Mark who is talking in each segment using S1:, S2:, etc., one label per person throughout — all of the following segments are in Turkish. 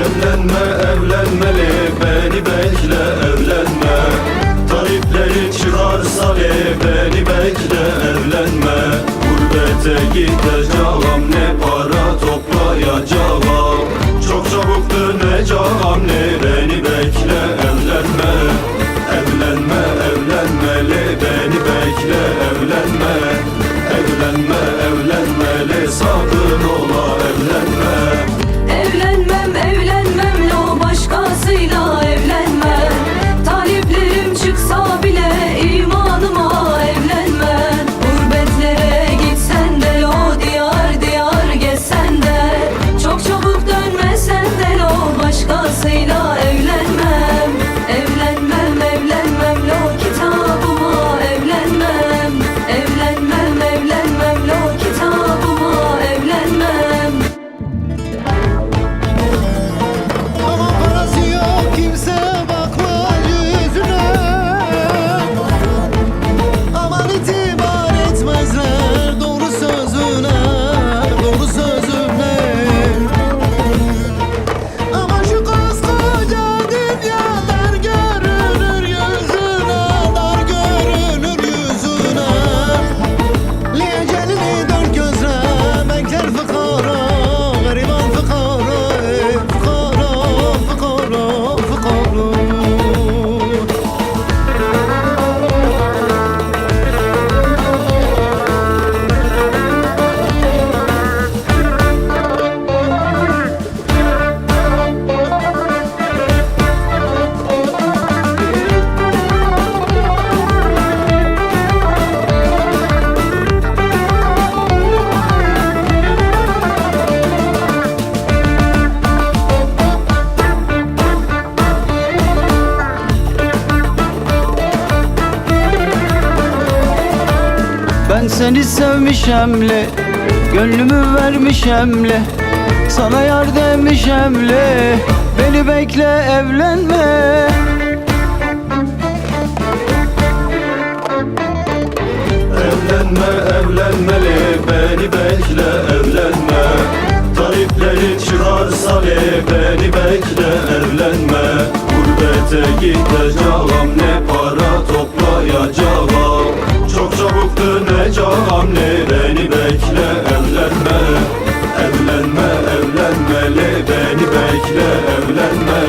S1: Evlenme evlenmeli, beni bekle evlenme. Taliplerin çıkarsa beni bekle evlenme. Gurbete gideceğim, ne para toplayacağım. Çok çabuk döneceğim, beni bekle evlenme. Evlenme evlenmeli, beni bekle evlenme. Evlenme evlenmeli, sakın ola evlenme.
S2: Evlenmem evlenmem lo, başkasıyla evlenmem. Taliplerim çıksa bile imanıma evlenme. Gurbetlere gitsen de lo, diyar diyar gezsen de, çok çabuk dönmesen de lo, başkasıyla evlenmem. Evlenmem evlenmem lo, kitabıma evlenmem. Evlenmem evlenmem lo, kitabıma evlenmem.
S3: Ama parası yok, kimse bakma yüzüne. Aman itibar etmezler doğru sözüne, doğru sözüne. Ama şu koskoca dünya dar görünür yüzüne, dar görünür yüzüne. Liyecelini dört gözle bekler fıkara, gariban fıkara, fıkara, fıkara, fıkara.
S4: Ben seni sevmişemle, gönlümü vermişemle, sana yar demişemle, beni bekle evlenme.
S1: Evlenme evlenmeli, beni bekle evlenme. Taliplerin çıkarsa beni bekle evlenme. Gurbete gideceğim, ne para toplayacağım. Çok çabuk döneceğim, beni bekle evlenme. Evlenme evlenmeli, beni bekle evlenme.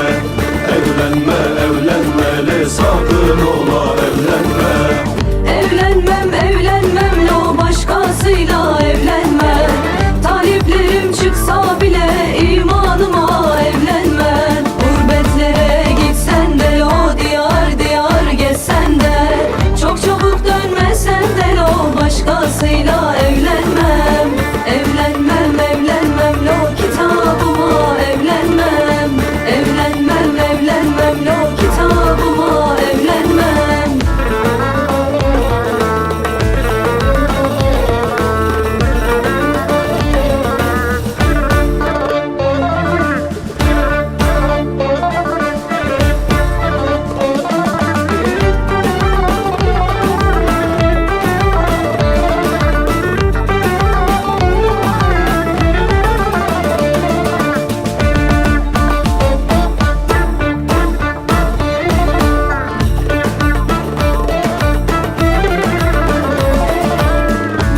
S1: Evlenme evlenmeli, sakın ola evlenme.
S2: Evlenmem evlenmem lo, başkasıyla evlenmem. Taliplerim çıksa bile imanıma evlenmem. Gurbetlere gitsen de lo, diyar diyar gezsen de, çok çabuk dönmesen de lo, başkasıyla evlenmem. Evlenmem evlenmem lo, kitabıma evlenmem. Evlenmem evlenmem lo, kitabıma evlenmem.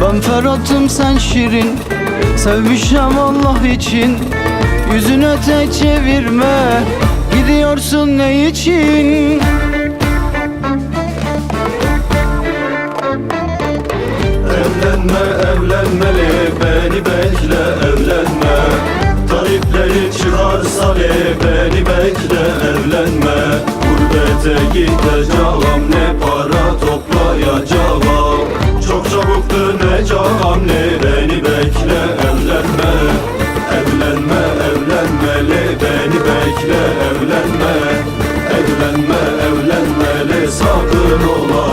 S4: Ben Ferhat'ım sen Şirin, sevmişem Allah için. Yüzünü tek çevirme, gidiyorsun ne için?
S1: Evlenme evlenmeli, beni bekle evlenme. Taliplerin çıkarsa beni bekle evlenme. Gurbete gideceğim, ne para toplayacağım. Çok çabuk döneceğim, beni bekle evlenme. Evlenme evlenmeli, beni bekle evlenme. Evlenme evlenmeli, sakın ola